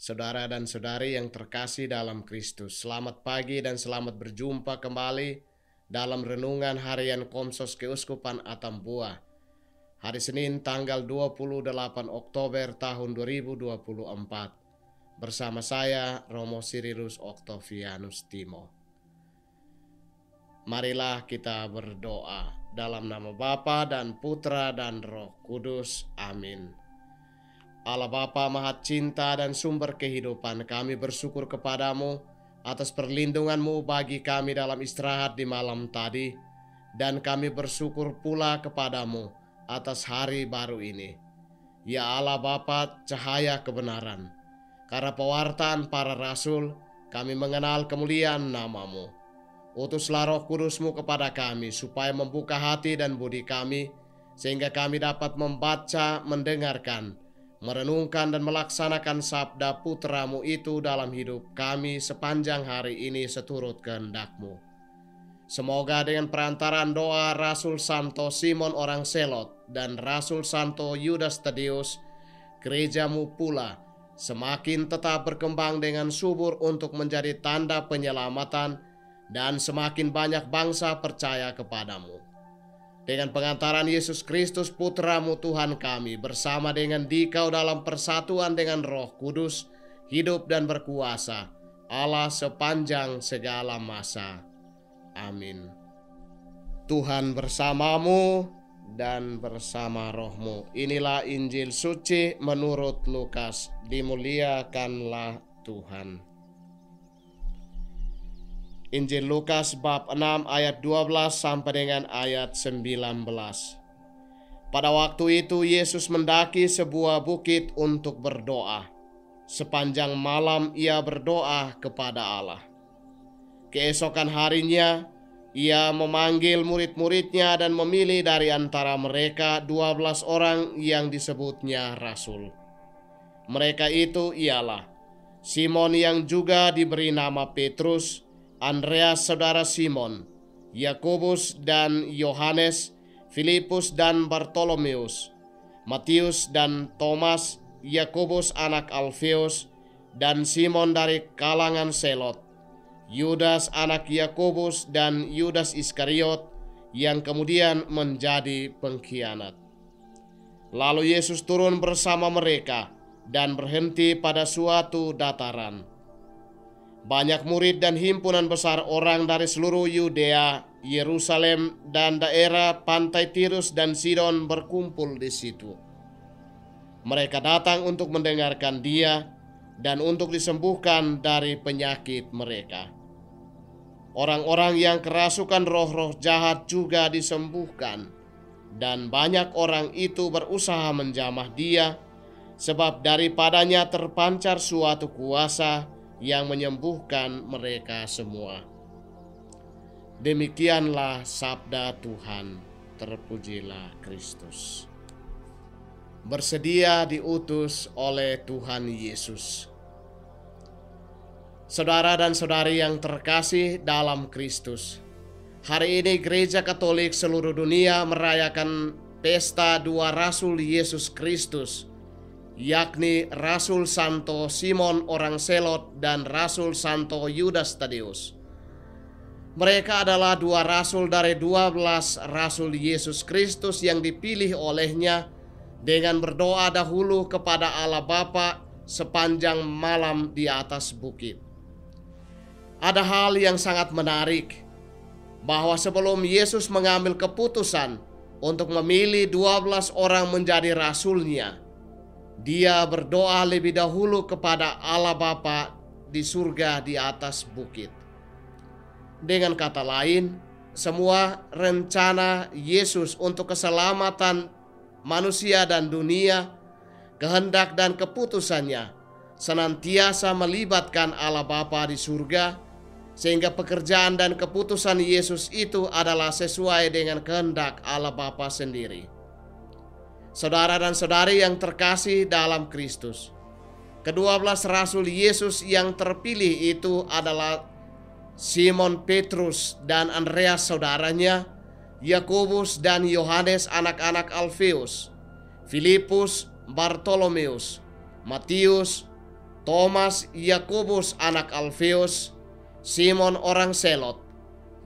Saudara dan saudari yang terkasih dalam Kristus, selamat pagi dan selamat berjumpa kembali dalam renungan harian Komsos Keuskupan Atambua. Hari Senin tanggal 28 Oktober tahun 2024. Bersama saya Romo Sirilus Octavianus Timo. Marilah kita berdoa dalam nama Bapa dan Putra dan Roh Kudus. Amin. Allah Bapa Maha Cinta dan sumber kehidupan, kami bersyukur kepadamu atas perlindunganmu bagi kami dalam istirahat di malam tadi, dan kami bersyukur pula kepadamu atas hari baru ini. Ya Allah Bapa, cahaya kebenaran, karena pewartaan para rasul, kami mengenal kemuliaan namamu. Utuslah Roh Kudusmu kepada kami supaya membuka hati dan budi kami, sehingga kami dapat membaca, mendengarkan, merenungkan dan melaksanakan sabda putramu itu dalam hidup kami sepanjang hari ini seturut kehendak-Mu. Semoga dengan perantaraan doa Rasul Santo Simon orang Selot dan Rasul Santo Yudas Tadeus, gereja-Mu pula semakin tetap berkembang dengan subur untuk menjadi tanda penyelamatan dan semakin banyak bangsa percaya kepadamu. Dengan pengantaran Yesus Kristus Putra-Mu Tuhan kami, bersama dengan Dikau dalam persatuan dengan Roh Kudus, hidup dan berkuasa, Allah sepanjang segala masa. Amin. Tuhan bersamamu dan bersama rohmu. Inilah Injil suci menurut Lukas. Dimuliakanlah Tuhan. Injil Lukas bab 6 ayat 12 sampai dengan ayat 19. Pada waktu itu Yesus mendaki sebuah bukit untuk berdoa. Sepanjang malam ia berdoa kepada Allah. Keesokan harinya ia memanggil murid-muridnya dan memilih dari antara mereka 12 orang yang disebutnya rasul. Mereka itu ialah Simon yang juga diberi nama Petrus, Andreas saudara Simon, Yakobus dan Yohanes, Filipus dan Bartolomeus, Matius dan Thomas, Yakobus anak Alfeus, dan Simon dari kalangan Selot, Yudas anak Yakobus dan Yudas Iskariot yang kemudian menjadi pengkhianat. Lalu Yesus turun bersama mereka dan berhenti pada suatu dataran. Banyak murid dan himpunan besar orang dari seluruh Yudea, Yerusalem, dan daerah pantai Tirus dan Sidon berkumpul di situ. Mereka datang untuk mendengarkan Dia dan untuk disembuhkan dari penyakit mereka. Orang-orang yang kerasukan roh-roh jahat juga disembuhkan, dan banyak orang itu berusaha menjamah Dia, sebab daripadanya terpancar suatu kuasa yang menyembuhkan mereka semua. Demikianlah sabda Tuhan. Terpujilah Kristus. Bersedia diutus oleh Tuhan Yesus. Saudara dan saudari yang terkasih dalam Kristus, hari ini Gereja Katolik seluruh dunia merayakan pesta dua Rasul Yesus Kristus, yakni Rasul Santo Simon orang Selot dan Rasul Santo Yudas Tadeus. Mereka adalah dua rasul dari 12 rasul Yesus Kristus yang dipilih olehnya dengan berdoa dahulu kepada Allah Bapa sepanjang malam di atas bukit. Ada hal yang sangat menarik, bahwa sebelum Yesus mengambil keputusan untuk memilih 12 orang menjadi rasulnya, Dia berdoa lebih dahulu kepada Allah Bapa di surga di atas bukit. Dengan kata lain, semua rencana Yesus untuk keselamatan manusia dan dunia, kehendak dan keputusannya senantiasa melibatkan Allah Bapa di surga, sehingga pekerjaan dan keputusan Yesus itu adalah sesuai dengan kehendak Allah Bapa sendiri. Saudara dan saudari yang terkasih dalam Kristus, ke-12 rasul Yesus yang terpilih itu adalah Simon Petrus dan Andreas saudaranya, Yakobus dan Yohanes anak-anak Alfeus, Filipus, Bartolomeus, Matius, Thomas, Yakobus anak Alfeus, Simon orang Selot,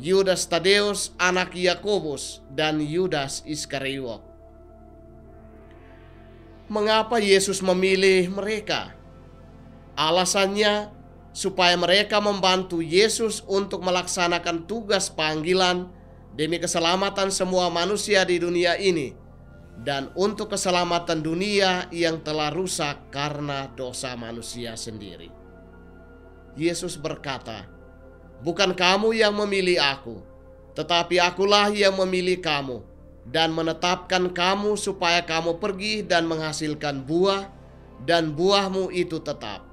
Yudas Tadeus anak Yakobus, dan Yudas Iskariot. Mengapa Yesus memilih mereka? Alasannya supaya mereka membantu Yesus untuk melaksanakan tugas panggilan demi keselamatan semua manusia di dunia ini dan untuk keselamatan dunia yang telah rusak karena dosa manusia sendiri. Yesus berkata, "Bukan kamu yang memilih aku, tetapi akulah yang memilih kamu dan menetapkan kamu supaya kamu pergi dan menghasilkan buah, dan buahmu itu tetap.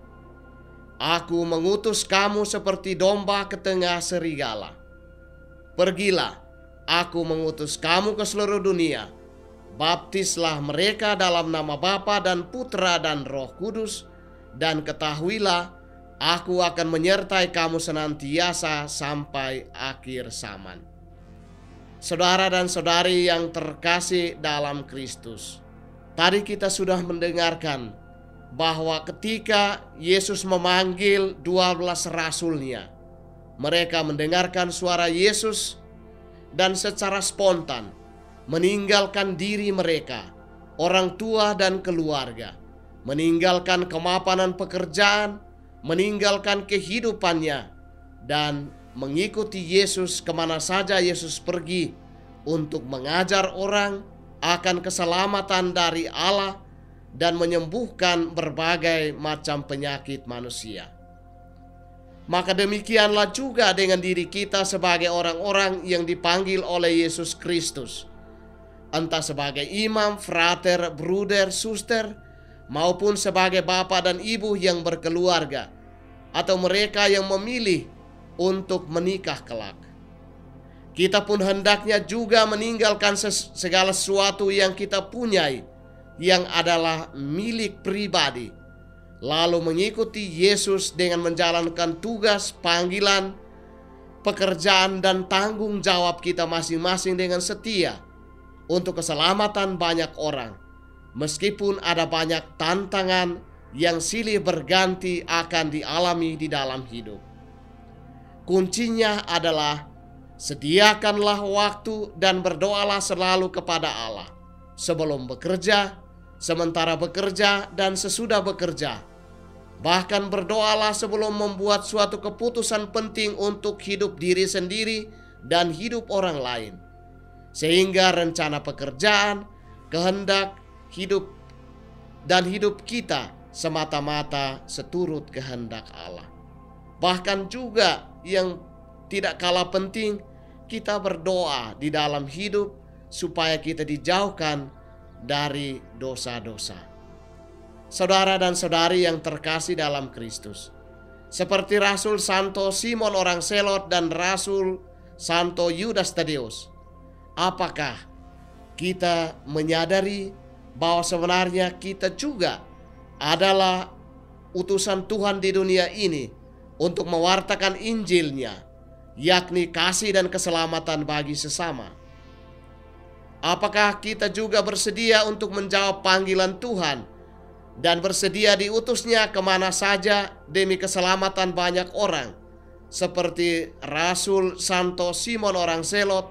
Aku mengutus kamu seperti domba ke tengah serigala. Pergilah, aku mengutus kamu ke seluruh dunia. Baptislah mereka dalam nama Bapa dan Putra dan Roh Kudus, dan ketahuilah, aku akan menyertai kamu senantiasa sampai akhir zaman." Saudara dan saudari yang terkasih dalam Kristus, tadi kita sudah mendengarkan bahwa ketika Yesus memanggil 12 rasulnya, mereka mendengarkan suara Yesus dan secara spontan meninggalkan diri mereka, orang tua dan keluarga, meninggalkan kemapanan pekerjaan, meninggalkan kehidupannya, dan mengikuti Yesus kemana saja Yesus pergi untuk mengajar orang akan keselamatan dari Allah dan menyembuhkan berbagai macam penyakit manusia. Maka demikianlah juga dengan diri kita sebagai orang-orang yang dipanggil oleh Yesus Kristus, entah sebagai imam, frater, bruder, suster, maupun sebagai bapak dan ibu yang berkeluarga, atau mereka yang memilih untuk menikah kelak. Kita pun hendaknya juga meninggalkan segala sesuatu yang kita punyai, yang adalah milik pribadi, lalu mengikuti Yesus dengan menjalankan tugas, panggilan, pekerjaan, dan tanggung jawab kita masing-masing dengan setia untuk keselamatan banyak orang, meskipun ada banyak tantangan yang silih berganti akan dialami di dalam hidup. Kuncinya adalah sediakanlah waktu dan berdoalah selalu kepada Allah sebelum bekerja, sementara bekerja, dan sesudah bekerja. Bahkan berdoalah sebelum membuat suatu keputusan penting untuk hidup diri sendiri dan hidup orang lain, sehingga rencana pekerjaan, kehendak hidup, dan hidup kita semata-mata seturut kehendak Allah. Bahkan juga yang tidak kalah penting, kita berdoa di dalam hidup supaya kita dijauhkan dari dosa-dosa. Saudara dan saudari yang terkasih dalam Kristus, seperti Rasul Santo Simon orang Selot dan Rasul Santo Yudas Tadeus, apakah kita menyadari bahwa sebenarnya kita juga adalah utusan Tuhan di dunia ini untuk mewartakan Injilnya, yakni kasih dan keselamatan bagi sesama? Apakah kita juga bersedia untuk menjawab panggilan Tuhan dan bersedia diutusnya kemana saja demi keselamatan banyak orang, seperti Rasul Santo Simon orang Selot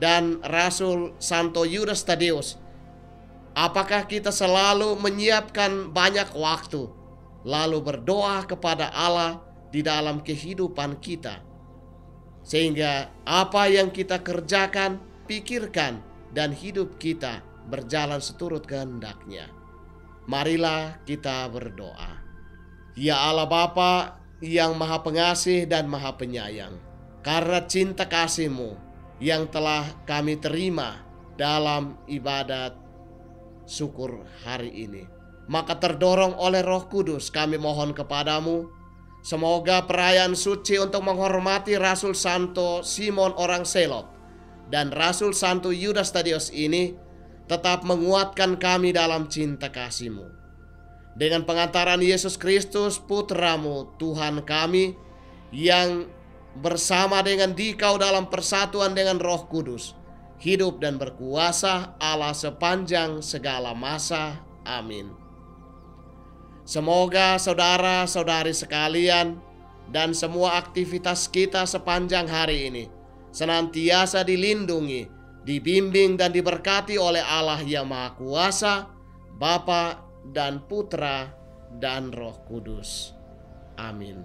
dan Rasul Santo Yudas Tadeus? Apakah kita selalu menyiapkan banyak waktu, lalu berdoa kepada Allah di dalam kehidupan kita, sehingga apa yang kita kerjakan, pikirkan, dan hidup kita berjalan seturut kehendak-Nya? Marilah kita berdoa. Ya Allah Bapa yang Maha Pengasih dan Maha Penyayang, karena cinta kasih-Mu yang telah kami terima dalam ibadat syukur hari ini, maka terdorong oleh Roh Kudus kami mohon kepadamu, semoga perayaan suci untuk menghormati Rasul Santo Simon orang Selot dan Rasul Santo Yudas Tadeus ini tetap menguatkan kami dalam cinta kasih-Mu. Dengan pengantaran Yesus Kristus, Putra-Mu, Tuhan kami, yang bersama dengan Dikau dalam persatuan dengan Roh Kudus, hidup dan berkuasa Allah sepanjang segala masa. Amin. Semoga saudara-saudari sekalian dan semua aktivitas kita sepanjang hari ini senantiasa dilindungi, dibimbing dan diberkati oleh Allah yang Maha Kuasa, Bapa dan Putra dan Roh Kudus. Amin.